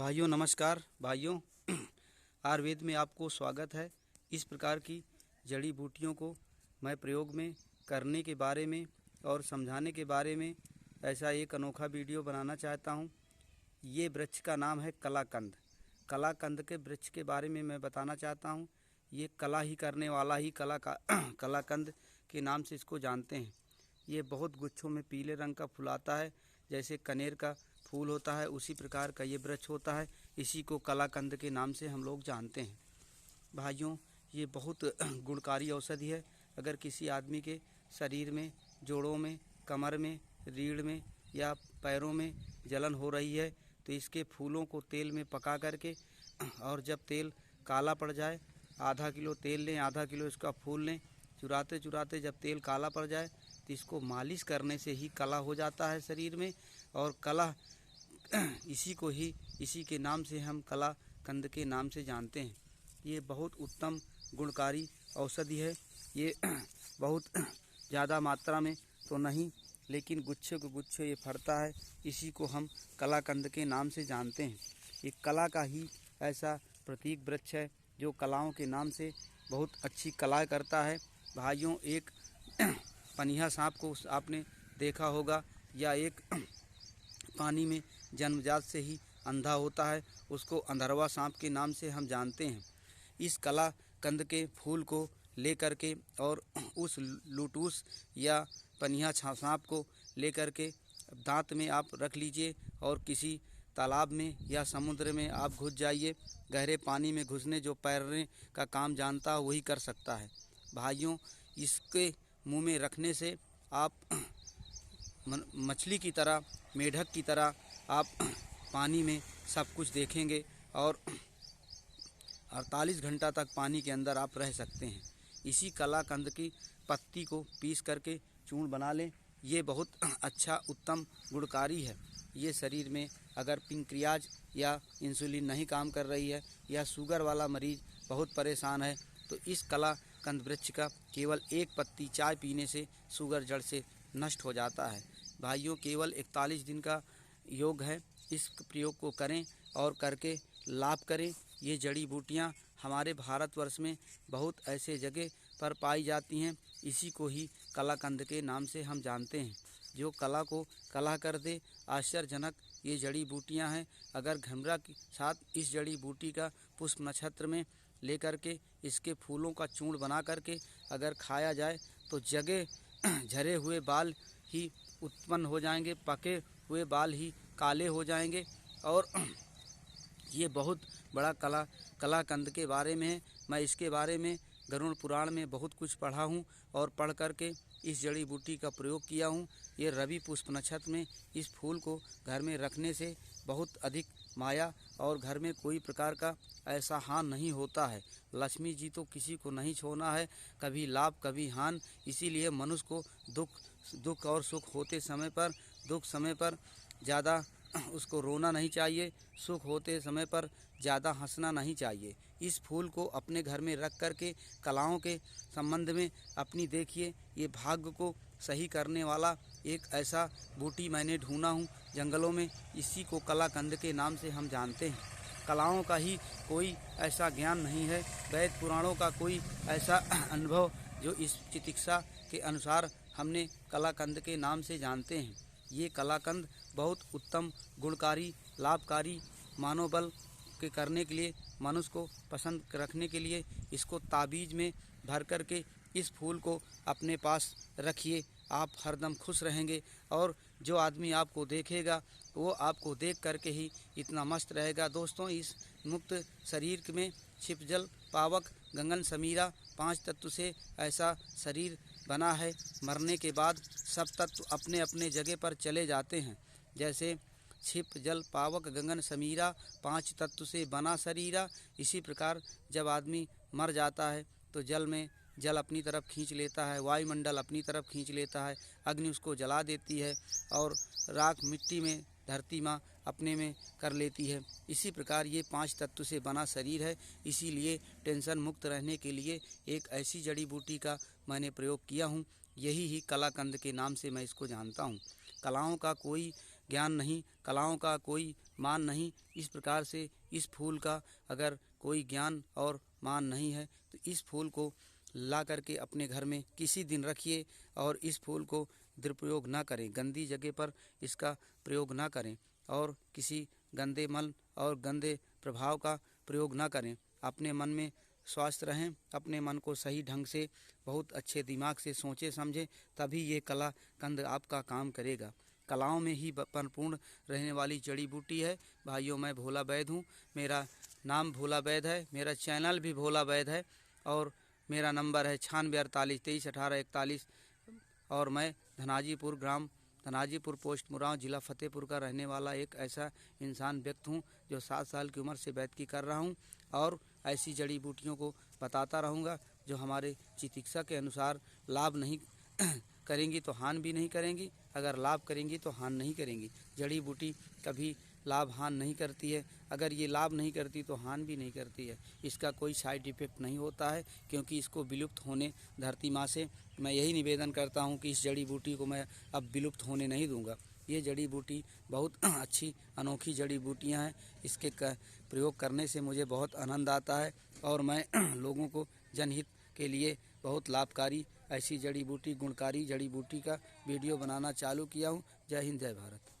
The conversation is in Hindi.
भाइयों नमस्कार। भाइयों आयुर्वेद में आपको स्वागत है। इस प्रकार की जड़ी बूटियों को मैं प्रयोग में करने के बारे में और समझाने के बारे में ऐसा एक अनोखा वीडियो बनाना चाहता हूं। ये वृक्ष का नाम है कलाकंद। कलाकंद के वृक्ष के बारे में मैं बताना चाहता हूं। ये कला ही करने वाला ही कलाकंद के नाम से इसको जानते हैं। ये बहुत गुच्छों में पीले रंग का फुलाता है, जैसे कनेर का फूल होता है उसी प्रकार का ये वृक्ष होता है। इसी को कलाकंद के नाम से हम लोग जानते हैं। भाइयों, ये बहुत गुणकारी औषधि है। अगर किसी आदमी के शरीर में, जोड़ों में, कमर में, रीढ़ में या पैरों में जलन हो रही है तो इसके फूलों को तेल में पका करके और जब तेल काला पड़ जाए, आधा किलो तेल लें, आधा किलो इसका फूल लें। चुराते चुराते जब तेल काला पड़ जाए तो इसको मालिश करने से ही कला हो जाता है शरीर में। और कला इसी के नाम से हम कलाकंद के नाम से जानते हैं। ये बहुत उत्तम गुणकारी औषधि है। ये बहुत ज़्यादा मात्रा में तो नहीं, लेकिन गुच्छे को गुच्छे ये फरता है। इसी को हम कलाकंद के नाम से जानते हैं। ये कला का ही ऐसा प्रतीक वृक्ष है जो कलाओं के नाम से बहुत अच्छी कला करता है। भाइयों, एक पनिया सांप को आपने देखा होगा, या एक पानी में जन्मजात से ही अंधा होता है, उसको अंधरवा सांप के नाम से हम जानते हैं। इस कलाकंद के फूल को ले करके और उस लूटूस या पनिया सांप को ले करके दांत में आप रख लीजिए और किसी तालाब में या समुद्र में आप घुस जाइए। गहरे पानी में घुसने जो तैरने का काम जानता है वही कर सकता है। भाइयों, इसके मुंह में रखने से आप मछली की तरह, मेढक की तरह आप पानी में सब कुछ देखेंगे और 48 घंटा तक पानी के अंदर आप रह सकते हैं। इसी कलाकंद की पत्ती को पीस करके चूर्ण बना लें। ये बहुत अच्छा उत्तम गुणकारी है। ये शरीर में अगर पेनक्रियाज या इंसुलिन नहीं काम कर रही है या शुगर वाला मरीज बहुत परेशान है तो इस कलाकंद वृक्ष का केवल एक पत्ती चाय पीने से शुगर जड़ से नष्ट हो जाता है। भाइयों, केवल 41 दिन का योग है। इस प्रयोग को करें और करके लाभ करें। ये जड़ी बूटियाँ हमारे भारतवर्ष में बहुत ऐसे जगह पर पाई जाती हैं। इसी को ही कलाकंद के नाम से हम जानते हैं। जो कला को कला कर दे, आश्चर्यजनक ये जड़ी बूटियाँ हैं। अगर घमरा के साथ इस जड़ी बूटी का पुष्प नक्षत्र में लेकर के इसके फूलों का चूर्ण बना करके अगर खाया जाए तो जगह झरे हुए बाल ही उत्पन्न हो जाएंगे, पके हुए बाल ही काले हो जाएंगे। और ये बहुत बड़ा कलाकंद के बारे में है। मैं इसके बारे में गरुड़ पुराण में बहुत कुछ पढ़ा हूँ और पढ़ करके इस जड़ी बूटी का प्रयोग किया हूँ। ये रवि पुष्प नक्षत्र में इस फूल को घर में रखने से बहुत अधिक माया और घर में कोई प्रकार का ऐसा हान नहीं होता है। लक्ष्मी जी तो किसी को नहीं छोड़ना है, कभी लाभ कभी हान। इसीलिए मनुष्य को दुख और सुख होते समय पर, दुख समय पर ज़्यादा उसको रोना नहीं चाहिए, सुख होते समय पर ज़्यादा हंसना नहीं चाहिए। इस फूल को अपने घर में रख कर के कलाओं के संबंध में अपनी देखिए। ये भाग्य को सही करने वाला एक ऐसा बूटी मैंने ढूंढा हूँ जंगलों में। इसी को कलाकंद के नाम से हम जानते हैं। कलाओं का ही कोई ऐसा ज्ञान नहीं है, वेद पुराणों का कोई ऐसा अनुभव जो इस चिकित्सा के अनुसार हमने कलाकंद के नाम से जानते हैं। ये कलाकंद बहुत उत्तम गुणकारी, लाभकारी, मानव बल के करने के लिए, मनुष्य को पसंद रखने के लिए इसको ताबीज में भर करके इस फूल को अपने पास रखिए। आप हरदम खुश रहेंगे और जो आदमी आपको देखेगा वो आपको देख करके ही इतना मस्त रहेगा। दोस्तों, इस मुक्त शरीर में छिपजल, पावक, गंगन, समीरा 5 तत्व से ऐसा शरीर बना है। मरने के बाद सब तत्व अपने अपने जगह पर चले जाते हैं। जैसे छिप, जल, पावक, गगन, समीरा 5 तत्व से बना शरीरा। इसी प्रकार जब आदमी मर जाता है तो जल में जल अपनी तरफ खींच लेता है, वायुमंडल अपनी तरफ खींच लेता है, अग्नि उसको जला देती है और राख मिट्टी में धरती माँ अपने में कर लेती है। इसी प्रकार ये 5 तत्व से बना शरीर है। इसीलिए टेंशन मुक्त रहने के लिए एक ऐसी जड़ी बूटी का मैंने प्रयोग किया हूँ। यही ही कलाकंद के नाम से मैं इसको जानता हूँ। कलाओं का कोई ज्ञान नहीं, कलाओं का कोई मान नहीं। इस प्रकार से इस फूल का अगर कोई ज्ञान और मान नहीं है तो इस फूल को ला करके अपने घर में किसी दिन रखिए और इस फूल को दुरुपयोग ना करें, गंदी जगह पर इसका प्रयोग ना करें और किसी गंदे मल और गंदे प्रभाव का प्रयोग ना करें। अपने मन में स्वस्थ रहें, अपने मन को सही ढंग से बहुत अच्छे दिमाग से सोचें समझें, तभी ये कला कंद आपका काम करेगा। कलाओं में ही परिपूर्ण रहने वाली जड़ी बूटी है। भाइयों, मैं भोला वैद्य हूँ, मेरा नाम भोला वैद्य है, मेरा चैनल भी भोला वैद्य है और मेरा नंबर है 9648231841 और मैं धनाजीपुर ग्राम धनाजीपुर पोस्ट मुराव जिला फतेहपुर का रहने वाला एक ऐसा इंसान व्यक्ति हूँ जो 7 साल की उम्र से वैद्य कर रहा हूँ और ऐसी जड़ी बूटियों को बताता रहूँगा जो हमारे चिकित्सा के अनुसार लाभ नहीं करेंगी तो हानि भी नहीं करेंगी, अगर लाभ करेंगी तो हानि नहीं करेंगी। जड़ी बूटी कभी लाभ हानि नहीं करती है, अगर ये लाभ नहीं करती तो हानि भी नहीं करती है। इसका कोई साइड इफ़ेक्ट नहीं होता है क्योंकि इसको विलुप्त होने धरती माँ से मैं यही निवेदन करता हूँ कि इस जड़ी बूटी को मैं अब विलुप्त होने नहीं दूँगा। ये जड़ी बूटी बहुत अच्छी अनोखी जड़ी बूटियाँ हैं, इसके प्रयोग करने से मुझे बहुत आनंद आता है और मैं लोगों को जनहित के लिए बहुत लाभकारी ऐसी जड़ी बूटी गुणकारी जड़ी बूटी का वीडियो बनाना चालू किया हूँ। जय हिंद, जय भारत।